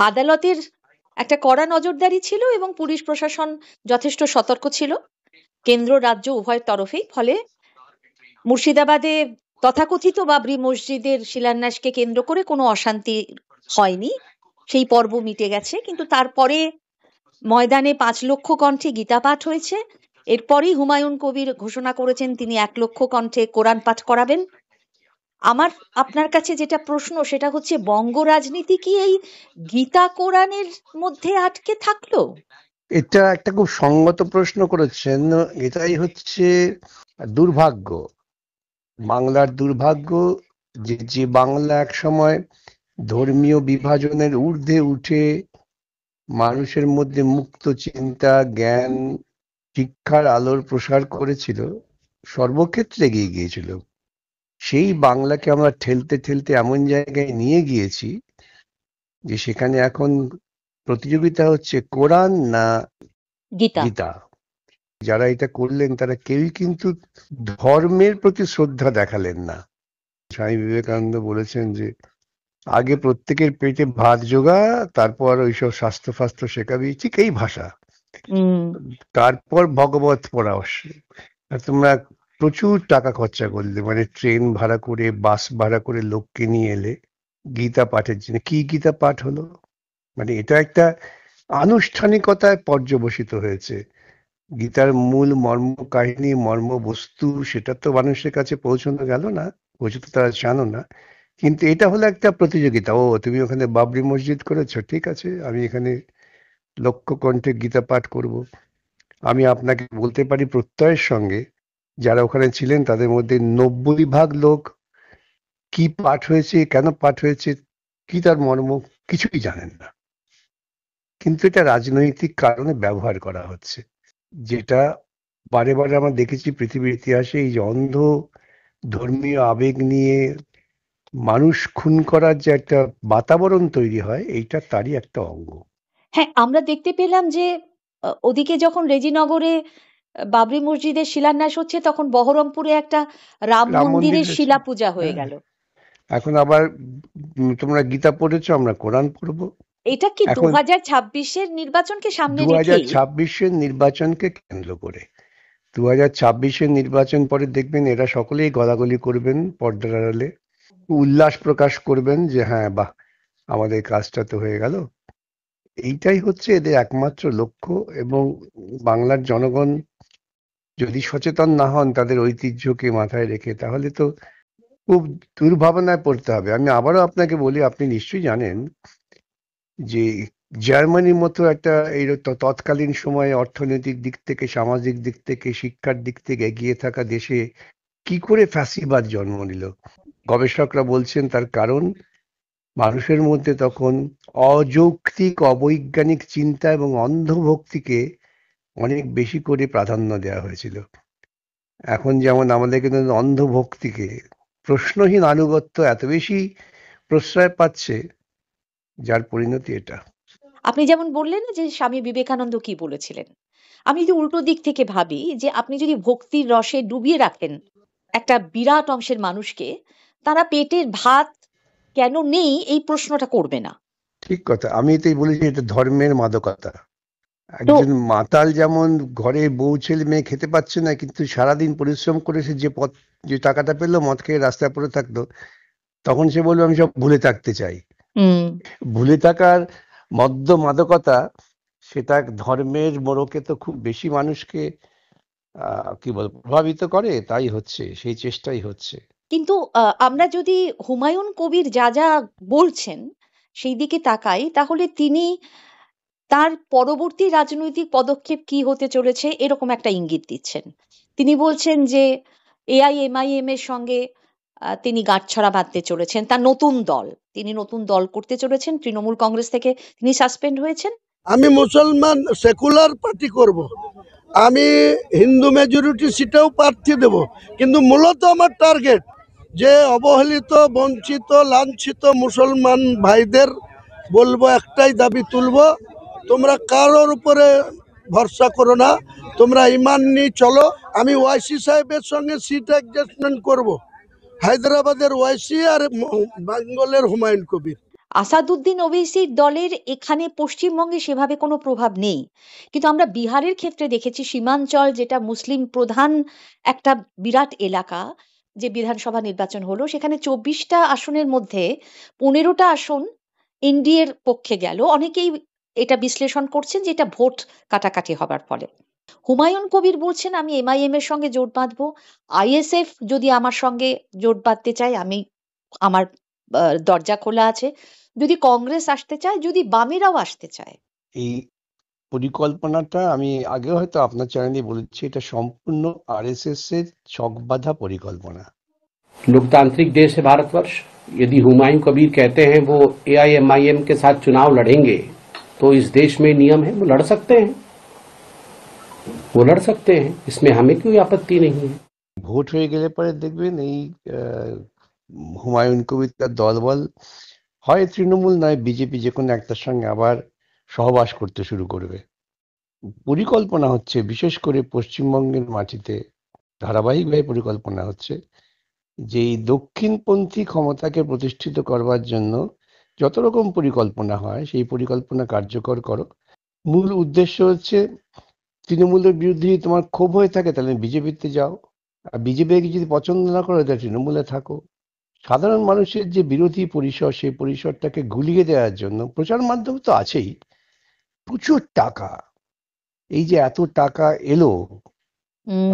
আদালতের একটা কড়া নজরদারি ছিল এবং পুলিশ প্রশাসন যথেষ্ট সতর্ক ছিল, কেন্দ্র রাজ্য উভয় তরফেই। ফলে মুর্শিদাবাদে তথাকথিত বাবরি মসজিদের শিলান্যাসকে কেন্দ্র করে কোনো অশান্তি হয়নি, সেই পর্ব মিটে গেছে। কিন্তু তারপরে ময়দানে 5 লক্ষ কণ্ঠে গীতা পাঠ হয়েছে। এরপরই হুমায়ুন কবির ঘোষণা করেছেন তিনি 1 লক্ষ কণ্ঠে কোরআন পাঠ করাবেন। আমার আপনার কাছে যেটা প্রশ্ন সেটা হচ্ছে, বঙ্গ রাজনীতি কি এই গীতা কোরআনের মধ্যে আটকে থাকলো? এটা একটা খুব সঙ্গত প্রশ্ন করেছেন। এটাই হচ্ছে দুর্ভাগ্য, বাংলার দুর্ভাগ্য, যে বাংলা এক সময় ধর্মীয় বিভাজনের ঊর্ধ্বে উঠে মানুষের মধ্যে মুক্ত চিন্তা, জ্ঞান, শিক্ষার আলোর প্রসার করেছিল, সর্বক্ষেত্রে এগিয়ে গিয়েছিল। সেই বাংলাকে আমরা ঠেলতে ঠেলতে এমন জায়গায় নিয়ে গিয়েছি যে সেখানে এখন প্রতিযোগিতা হচ্ছে কোরআন না গীতা। যারা এটা করলেন তারা কেউই কিন্তু ধর্মের প্রতি শ্রদ্ধা দেখালেন না। স্বামী বিবেকানন্দ বলেছেন যে আগে প্রত্যেকের পেটে ভাত জোগা, তারপর ওইসব স্বাস্থ্য ফাস্ত্র শেখাবি, ঠিক এই ভাষা। তারপর ভগবত পরামর্শ। তোমরা প্রচুর টাকা খরচা করলে, মানে ট্রেন ভাড়া করে, বাস ভাড়া করে লোককে নিয়ে এলে গীতা পাঠের জন্য। কি গীতা পাঠ হলো? মানে এটা একটা আনুষ্ঠানিকতায় পর্যবসিত হয়েছে। গীতার মূল মর্ম কাহিনী, মর্ম বস্তু, সেটা তো মানুষের কাছে পৌঁছানো গেল না, পৌঁছতে তারা জানো না। কিন্তু এটা হলো একটা প্রতিযোগিতা। ও তুমি ওখানে বাবরি মসজিদ করেছো, ঠিক আছে, আমি এখানে লক্ষ কণ্ঠে গীতা পাঠ করব। আমি আপনাকে বলতে পারি প্রত্যয়ের সঙ্গে, যারা ওখানে ছিলেন তাদের মধ্যে 90% লোক কি পাঠ হয়েছে, কেন পাঠ হয়েছে, কি তার মর্ম, কিছুই জানেন না। কিন্তু এটা রাজনৈতিক কারণে ব্যবহার করা হচ্ছে, যেটা বারে বারে আমরা দেখেছি পৃথিবীর ইতিহাসে। এই যে অন্ধ ধর্মীয় আবেগ নিয়ে মানুষ খুন করার যে একটা বাতাবরণ তৈরি হয়, এইটা তারই একটা অঙ্গ। হ্যাঁ, আমরা দেখতে পেলাম যে ওদিকে যখন রেজিনগরে বাবরি মসজিদের শিলান্যাস হচ্ছে, তখন বহরমপুরে একটা রাম মন্দিরের শিলা পূজা হয়ে গেল। এখন আবার তোমরা গীতা পড়েছো, আমরা কোরআন পড়বো। এটা কি 2026-এর নির্বাচনকে সামনে রেখে? 2026-এর নির্বাচনকে কেন্দ্র করে 2026-এর নির্বাচন পরে দেখবেন এরা সকলেই গলাগলি করবেন, পর্দার আড়ালে উল্লাস প্রকাশ করবেন যে হ্যাঁ বাহ, আমাদের কাজটা তো হয়ে গেল। এইটাই হচ্ছে এদের একমাত্র লক্ষ্য। এবং বাংলার জনগণ যদি সচেতন না হন তাদের ঐতিহ্যকে মাথায় রেখে, তাহলে তো খুব দুর্ভাবনায় পড়তে হবে। আমি আবারও আপনাকে বলি, আপনি নিশ্চয়ই জানেন যে জার্মানির মতো একটা এই তৎকালীন সময়ে অর্থনৈতিক দিক থেকে, সামাজিক দিক থেকে, শিক্ষার দিক থেকে এগিয়ে থাকা দেশে কি করে ফ্যাসিবাদ জন্ম নিল। গবেষকরা বলছেন তার কারণ মানুষের মধ্যে তখন অযৌক্তিক, অবৈজ্ঞানিক চিন্তা এবং অন্ধভক্তিকে অনেক বেশি করে প্রাধান্য দেওয়া হয়েছিল। এখন যেমন আমাদের কিন্তু অন্ধভক্তিকে, প্রশ্নহীন আনুগত্য এত বেশি প্রশ্রয় পাচ্ছে, যার পরিণতি এটা। আপনি যেমন বললেন যে স্বামী বিবেকানন্দ কি বলেছিলেন, আমি যদি উল্টো দিক থেকে ভাবি যে আপনি যদি ভক্তির রসে ডুবিয়ে রাখেন একটা বিরাট অংশের মানুষকে, তারা পেটের ভাত কেন নেই এই প্রশ্নটা করবে না। ঠিক কথা। আমি এটাই বলেছি, এটা ধর্মের মাদকতা। একজন মাতাল যেমন ঘরে বউ ছেলে মেয়ে খেতে পাচ্ছে না, কিন্তু সারাদিন পরিশ্রম করেছে, যে টাকাটা পেলো মদ খেয়ে রাস্তায় পড়ে থাকতো, তখন সে বলবে আমি সব ভুলে থাকতে চাই। ভুলে থাকার মদ্য মাদকতা, সেটা ধর্মের মোড়কে তো খুব বেশি মানুষকে কি বলবো প্রভাবিত করে। তাই হচ্ছে, সেই চেষ্টাই হচ্ছে। কিন্তু আমরা যদি হুমায়ুন কবির যা যা বলছেন সেই দিকে তাকাই, তাহলে তিনি তার পরবর্তী রাজনৈতিক পদক্ষেপ কি হতে চলেছে এরকম একটা ইঙ্গিত দিচ্ছেন। তিনি বলছেন যে AIMIM এর সঙ্গে তিনি গাঁটছড়া বাঁধতে চলেছেন, তার নতুন দল, তিনি নতুন দল করতে চলেছেন। তৃণমূল কংগ্রেস থেকে তিনি সাসপেন্ড হয়েছেন। আমি মুসলমান সেকুলার পার্টি করব, আমি হিন্দু মেজরিটি সিটেও প্রার্থী দেব, কিন্তু মূলত আমার টার্গেট যে অবহেলিত, বঞ্চিত, লাঞ্ছিত মুসলমান ভাইদের বলবো, একটাই দাবি তুলব, তোমরা কারোর উপরে ভরসা করো না, তোমরা ইমান নিয়ে চলো। আমি ওয়াইসি সাহেবের সঙ্গে সিট অ্যাডজাস্টমেন্ট করব, হায়দ্রাবাদের ওয়াইসি আর বেঙ্গলের হুমায়ুন কবির। আসাদুদ্দিন ওবেসির দলের এখানে পশ্চিমবঙ্গে সেভাবে কোনো প্রভাব নেই, কিন্তু আমরা বিহারের ক্ষেত্রে দেখেছি সীমাঞ্চল, যেটা মুসলিম প্রধান একটা বিরাট এলাকা, যে বিধানসভা নির্বাচন হলো সেখানে 24টা আসনের মধ্যে 15টা আসন এনডিএর পক্ষে গেল। অনেকেই এটা বিশ্লেষণ করছেন যে এটা ভোট কাটাকাটি হবার ফলে। হুমায়ুন কবির বলছেন আমি এমআইএম এর সঙ্গে জোট বাঁধবো, আইএসএফ যদি আমার সঙ্গে জোট বাঁধতে চায় আমার দরজা খোলা আছে, যদি কংগ্রেস আসতে চায়, যদি বামেরাও আসতে চায়। এই পরিকল্পনাটা আমি আগেও হয়তো আপনার চ্যানেলে বলেছি, এটা সম্পূর্ণ আরএসএস এর ছকবাঁধা পরিকল্পনা। लोकतांत्रिक देश है भारतवर्ष। यदि हुमायूं कबीर कहते हैं वो एआईएमआईएम के साथ चुनाव लड़ेंगे तो इस देश में नियम है, वो लड़ सकते हैं, इसमें हमें कोई आपत्ति नहीं है। ভোট হয়ে গেলে পরে দেখবেন এই হুমায়ুন কবির তার দলবল হয় তৃণমূল নয় বিজেপি, যে কোনো একটার সঙ্গে আবার সহবাস করতে শুরু করবে। পরিকল্পনা হচ্ছে, বিশেষ করে পশ্চিমবঙ্গের মাটিতে ধারাবাহিকভাবে পরিকল্পনা হচ্ছে যে এই দক্ষিণপন্থী ক্ষমতাকে প্রতিষ্ঠিত করবার জন্য যত রকম পরিকল্পনা হয় সেই পরিকল্পনা কার্যকর করো। মূল উদ্দেশ্য হচ্ছে তৃণমূলের বিরুদ্ধে যদি তোমার ক্ষোভ হয়ে থাকে তাহলে বিজেপিতে যাও, আর বিজেপিকে যদি পছন্দ না করো তাহলে তৃণমূলে থাকো। সাধারণ মানুষের যে বিরোধী পরিসর, সেই পরিসরটাকে গুলিয়ে দেওয়ার জন্য প্রচার মাধ্যম তো আছেই, প্রচুর টাকা। এই যে এত টাকা এলো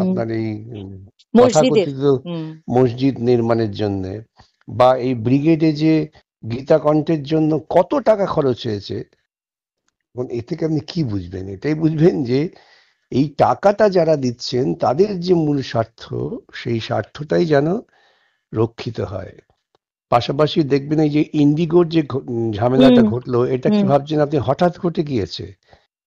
আপনার এই তথাকথিত মসজিদ নির্মাণের জন্য, বা এই ব্রিগেডে যে গীতা কণ্ঠের জন্য কত টাকা খরচ হয়েছে, এ থেকে আপনি কি বুঝবেন? এটাই বুঝবেন যে এই টাকাটা যারা দিচ্ছেন তাদের যে মূল স্বার্থ, সেই স্বার্থটাই যেন রক্ষিত হয়। পাশাপাশি দেখবেন এই যে ইন্ডিগোর যে ঝামেলাটা ঘটলো, এটা কি ভাবছেন আপনি হঠাৎ ঘটে গিয়েছে?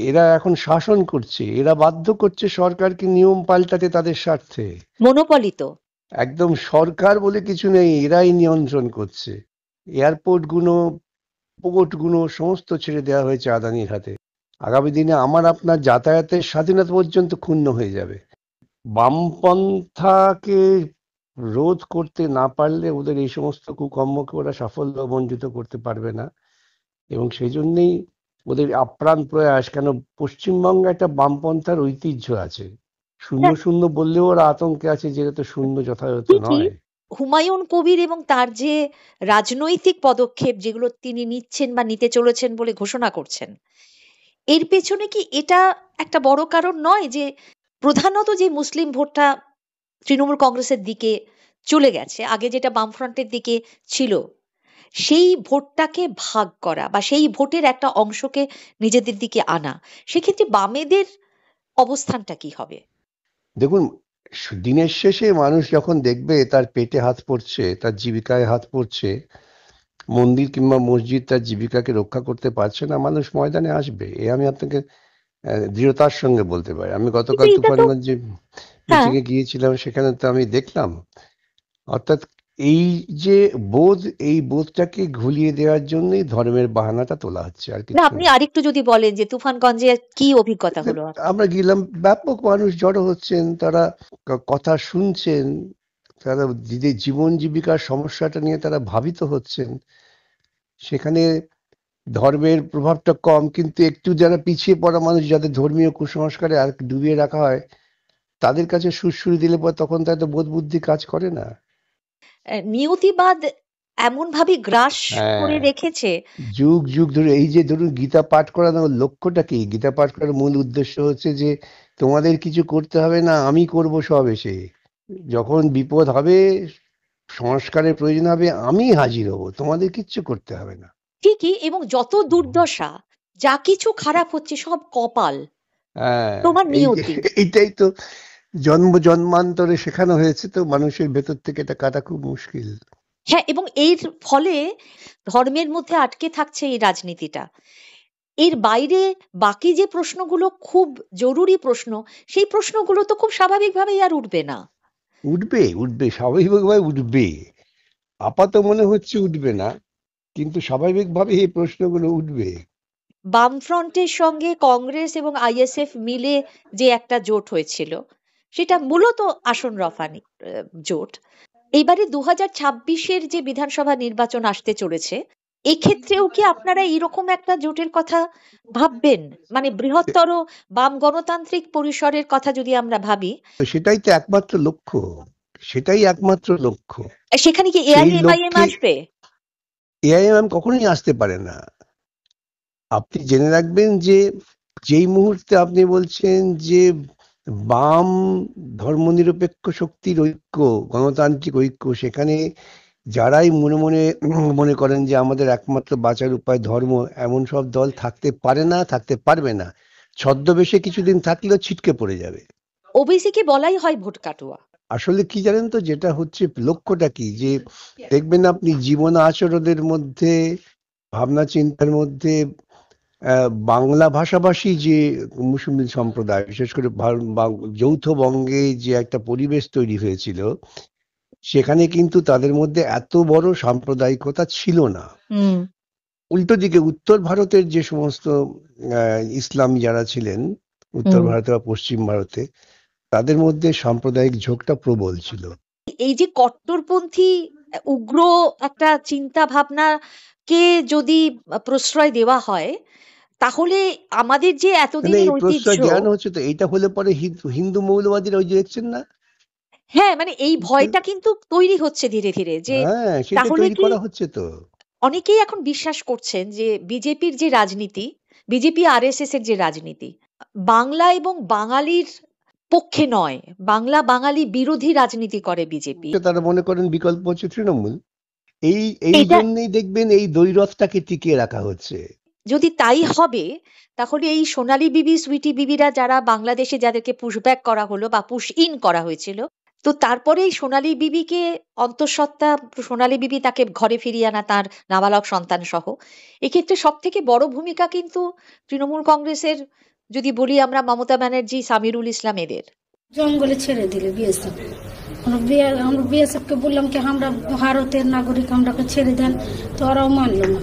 এরা এখন শাসন করছে, এরা বাধ্য করছে সরকারকে নিয়ম পাল্টাতে তাদের স্বার্থে। মনোপলি তো একদম সরকার বলে কিছু নেই, এরাই নিয়ন্ত্রণ করছে। এয়ারপোর্ট গুলো, পোর্ট গুলো সমস্ত ছেড়ে দেওয়া হয়েছে আদানির হাতে। আগামী দিনে আমার আপনার যাতায়াতের স্বাধীনতা পর্যন্ত ক্ষুণ্ণ হয়ে যাবে। বামপন্থাকে রোধ করতে না পারলে ওদের এই সমস্ত কুকর্মকে ওরা সাফল্য বঞ্চিত করতে পারবে না, এবং সেই জন্যই ওদের আপ্রাণ প্রয়াস। কেন পশ্চিমবঙ্গে একটা বামপন্থার ঐতিহ্য আছে, শূন্য শূন্য বললেও ওরা আতঙ্কে আছে, যেটা তো শূন্য যথাযথ নয়। হুমায়ুন কবির এবং তার যে রাজনৈতিক পদক্ষেপ যেগুলো তিনি নিচ্ছেন বা নিতে চলেছেন বলে ঘোষণা করছেন, এর পেছনে কি এটা একটা বড় কারণ নয় যে প্রধানত যে মুসলিম ভোটটা তৃণমূল কংগ্রেসের দিকে চলে গেছে, আগে যেটা বামফ্রন্টের দিকে ছিল, সেই ভোটটাকে ভাগ করা বা সেই ভোটের একটা অংশকে নিজেদের দিকে আনা? সেক্ষেত্রে বামেদের অবস্থানটা কি হবে? দেখুন, দিনের শেষে মানুষ যখন দেখবে তার পেটে হাত পড়ছে, তার জীবিকায় হাত পড়ছে, মন্দির কিংবা মসজিদ তার জীবিকাকে রক্ষা করতে পারছে না, মানুষ ময়দানে আসবে। এ আমি আপনাকে দৃঢ়তার সঙ্গে বলতে পারি। আমি গতকাল তুফানগঞ্জে মিটিং এ গিয়েছিলাম, সেখানে তো আমি দেখলাম। অর্থাৎ এই যে বোধ, এই বোধটাকে ঘুলিয়ে দেওয়ার জন্যই ধর্মের বাহানাটা তোলা হচ্ছে, আর কিছু। আপনি আরেকটু যদি বলেন যে তুফানগঞ্জে কি অভিজ্ঞতা হলো? আমরা গেলাম, ব্যাপক মানুষ জড়ো হচ্ছেন, তারা কথা শুনছেন, তারা জীবন জীবিকার সমস্যাটা নিয়ে তারা ভাবিত হচ্ছেন। সেখানে ধর্মের প্রভাবটা কম, কিন্তু একটু যারা পিছিয়ে পড়া মানুষ, যাদের ধর্মীয় কুসংস্কারে আর ডুবিয়ে রাখা হয়, তাদের কাছে সুরসুরি দিলে পর তখন তাদের বোধ বুদ্ধি কাজ করে না। নিয়তিবাদ এমন ভাবে গ্রাস করে রেখেছে যুগ যুগ ধরে। এই যে ধরুন গীতা পাঠ করানোর লক্ষ্যটা কি? গীতা পাঠ করার মূল উদ্দেশ্য হচ্ছে যে তোমাদের কিছু করতে হবে না, আমি করব সব। এসে যখন বিপদ হবে, সংস্কারের প্রয়োজন হবে, আমি হাজির হব, তোমাদের কিচ্ছু করতে হবে না। ঠিকই, এবং যত দুর্দশা, যা কিছু খারাপ হচ্ছে সব কপাল, তোমার নিয়তি। এইটাই তো জন্ম জন্মান্তরে শেখানো হয়েছে, তো মানুষের ভেতর থেকে এটা কাটা খুব মুশকিল। হ্যাঁ, এবং এর ফলে ধর্মের মধ্যে আটকে থাকছে এই রাজনীতিটা। এর বাইরে বাকি যে প্রশ্নগুলো খুব জরুরি প্রশ্ন, সেই প্রশ্নগুলো তো খুব স্বাভাবিকভাবেই আর উঠবে না। উঠবে, স্বাভাবিকভাবে উঠবে। আপাত মনে হচ্ছে উঠবে না, কিন্তু স্বাভাবিকভাবে এই প্রশ্নগুলো উঠবে। বামফ্রন্টের সঙ্গে কংগ্রেস এবং আইএসএফ মিলে যে একটা জোট হয়েছিল, সেটা মূলত আসন রফানি জোট। এইবারে 2026-এর যে বিধানসভা নির্বাচন আসতে চলেছে, এক্ষেত্রেও কি আপনারা এরকম একটা জোটের কথা ভাববেন? মানে বৃহত্তর বাম গণতান্ত্রিক পরিসরের কথা যদি আমরা ভাবি, তো সেটাই তো একমাত্র লক্ষ্য, সেটাই একমাত্র লক্ষ্য। সেখানে কি সেই এআইএমআইএম লক্ষ্যে আসবে? এআইএম কখনোই আসতে পারে না। আপনি জেনে রাখবেন যে যেই মুহূর্তে আপনি বলছেন যে বাম ধর্মনিরপেক্ষ শক্তির ঐক্য, গণতান্ত্রিক ঐক্য, সেখানে যারাই মনে মনে মনে করেন যে আমাদের একমাত্র বাঁচার উপায় ধর্ম, এমন সব দল থাকতে পারে না, থাকতে পারবে না। ছদ্মবেশে কিছুদিন থাকলেও ছিটকে পড়ে যাবে। ওবিসি কে বলাই হয় ভোট কাটুয়া। আসলে কি জানেন তো, যেটা হচ্ছে লক্ষ্যটা কি, যে দেখবেন আপনি জীবন আচরণের মধ্যে, ভাবনা চিন্তার মধ্যে বাংলা ভাষাভাষী যে মুসলিম সম্প্রদায়, বিশেষ করে যৌথ বঙ্গে যে একটা পরিবেশ তৈরি হয়েছিল, সেখানে কিন্তু তাদের মধ্যে এত বড় সাম্প্রদায়িকতা ছিল না। উল্টো দিকে উত্তর ভারতের যে সমস্ত ইসলাম যারা ছিলেন উত্তর ভারতে বা পশ্চিম ভারতে, তাদের মধ্যে সাম্প্রদায়িক ঝোঁকটা প্রবল ছিল। এই যে কট্টরপন্থী উগ্র একটা চিন্তা ভাবনাকে যদি প্রশ্রয় দেওয়া হয়, তাহলে আমাদের যে মানে এতদিনের এই ঐতিহ্য, প্রশ্রয় জ্ঞান হচ্ছে, তো এইটা হলে পরে হিন্দু মৌলবাদীরা ওই যে দেখছেন না, হ্যাঁ, মানে এই ভয়টা কিন্তু তৈরি হচ্ছে ধীরে ধীরে, যে হ্যাঁ সেটা তাহলে তৈরি কি করা হচ্ছে। তো অনেকেই এখন বিশ্বাস করছেন যে বিজেপির যে রাজনীতি, বিজেপি আরএসএস এর যে রাজনীতি, বাংলা এবং বাঙালির পক্ষে নয়, বাংলা বাঙালি বিরোধী রাজনীতি করে বিজেপি। তারা মনে করেন বিকল্প হচ্ছে তৃণমূল। এই এটা জন্যই দেখবেন এই দ্বৈরথটাকে টিকিয়ে রাখা হচ্ছে। যদি তাই হবে, তাহলে এই সোনালী বিবি, সুইটি বিবিরা যারা বাংলাদেশে, যাদেরকে পুশব্যাক করা হলো বা পুশ ইন করা হয়েছিল, তো তারপরে এই সোনালী বিবিকে অন্তঃসত্ত্বা, সোনালী বিবি তাকে ঘরে ফিরিয়ে আনা তার নাবালক সন্তান সহ, এক্ষেত্রে সব থেকে বড় ভূমিকা কিন্তু তৃণমূল কংগ্রেসের, যদি বলি আমরা মমতা ব্যানার্জি, সামিরুল ইসলাম এদের। জঙ্গলে ছেড়ে দিলে বিএসএফ, আমরা বিএসএফ কে বললাম কি আমরা ভারতের নাগরিক, আমরাকে ছেড়ে দেন, তো ওরাও মানলো না,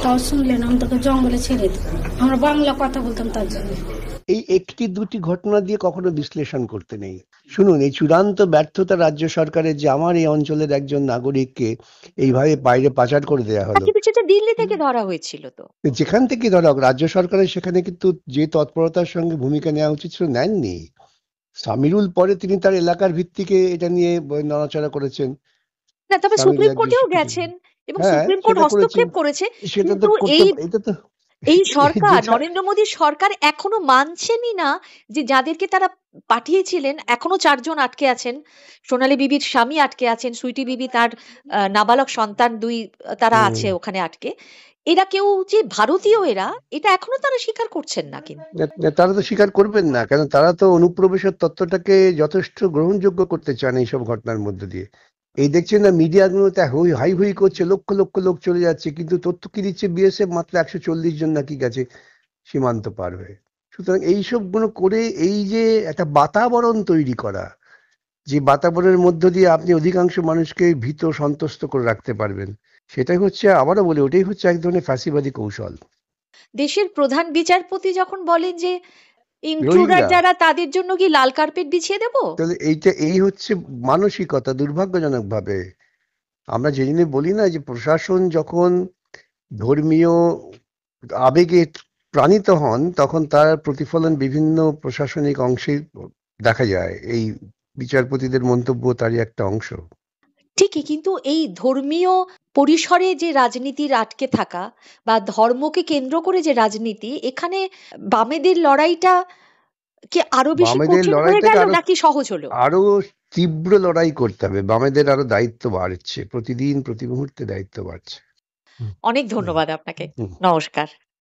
তাও শুনলেন আমাদেরকে জঙ্গলে ছেড়ে দিল। আমরা বাংলা কথা বলতাম তার জন্য। এই একটি দুটি ঘটনা দিয়ে কখনো বিশ্লেষণ করতে নেই। শুনুন, এই চূড়ান্ত ব্যর্থতা রাজ্য সরকারের, যে আমার এই অঞ্চলের একজন নাগরিককে এইভাবে বাইরে পাচার করে দেওয়া হলো, কিন্তু সেটা দিল্লি থেকে ধরা হয়েছিল। তো যেখান থেকে ধরা হোক, রাজ্য সরকারের সেখানে কিন্তু যে তৎপরতার সঙ্গে ভূমিকা নেওয়া উচিত ছিল, নেননি। সামিরুল পরে তিনি তার এলাকার ভিত্তিকে এটা নিয়ে নড়াচড়া করেছেন। না, তবে সামিরুল সুপ্রিম একজন কোর্টেও শিক্ষিত, গেছেন এবং হ্যাঁ সুপ্রিম কোর্ট সেটা করেছেন, হস্তক্ষেপ করেছে। সেটা তো কিন্তু করতে, এটা তো এই সরকার, যেটা নরেন্দ্র মোদীর সরকার এখনো মানছেনই না যে যাদেরকে তারা পাঠিয়েছিলেন, এখনো 4 জন আটকে আছেন। সোনালী বিবির স্বামী আটকে আছেন, সুইটি বিবি তার নাবালক সন্তান 2, তারা আছে ওখানে আটকে। এরা কেউ যে ভারতীয়, এটা এখনো তারা স্বীকার করছেন না। কিন্তু তারা তো স্বীকার করবেন না, কেন তারা তো অনুপ্রবেশের তত্ত্বটাকে যথেষ্ট গ্রহণযোগ্য করতে চান এইসব ঘটনার মধ্যে দিয়ে। এই দেখছেন না, মিডিয়াগুলোতে হাই হুই করছে, লক্ষ লক্ষ লোক চলে যাচ্ছে, কিন্তু তথ্য কি দিচ্ছে, বিএসএফ মাত্র 140 জন নাকি গেছে সীমান্ত পার হয়ে। সুতরাং এইসব গুলো করে এই যে একটা বাতাবরণ তৈরি করা, যে বাতাবরণের মধ্য দিয়ে আপনি অধিকাংশ মানুষকে ভীত সন্ত্রস্ত করে রাখতে পারবেন, সেটাই হচ্ছে, আবারও বলি, ওটাই হচ্ছে এক ধরনের ফ্যাসিবাদী কৌশল। দেশের প্রধান বিচারপতি যখন বলেন যে ইন্ট্রুডার যারা, তাদের জন্য কি লাল কার্পেট বিছিয়ে দেব, তাহলে এই হচ্ছে মানসিকতা। দুর্ভাগ্যজনক ভাবে আমরা যেদিনে বলি না যে প্রশাসন যখন ধর্মীয় আবেগে প্রাণিত হন, তখন তার প্রতিফলন বিভিন্ন প্রশাসনিক অংশে দেখা যায়। এই বিচারপতিদের মন্তব্য তারই একটা অংশ। ঠিকই, কিন্তু এই ধর্মীয় পরিসরে যে রাজনীতির আটকে থাকা বা ধর্মকে কেন্দ্র করে যে রাজনীতি, এখানে বামেদের লড়াইটা কি আরো বেশি বামেদের কঠিন হয়ে লড়াইটাকে গেল নাকি সহজ হলো? আরো তীব্র লড়াই করতে হবে। বামেদের আরো দায়িত্ব বাড়ছে, প্রতিদিন প্রতি মুহূর্তে দায়িত্ব বাড়ছে। অনেক ধন্যবাদ আপনাকে। নমস্কার।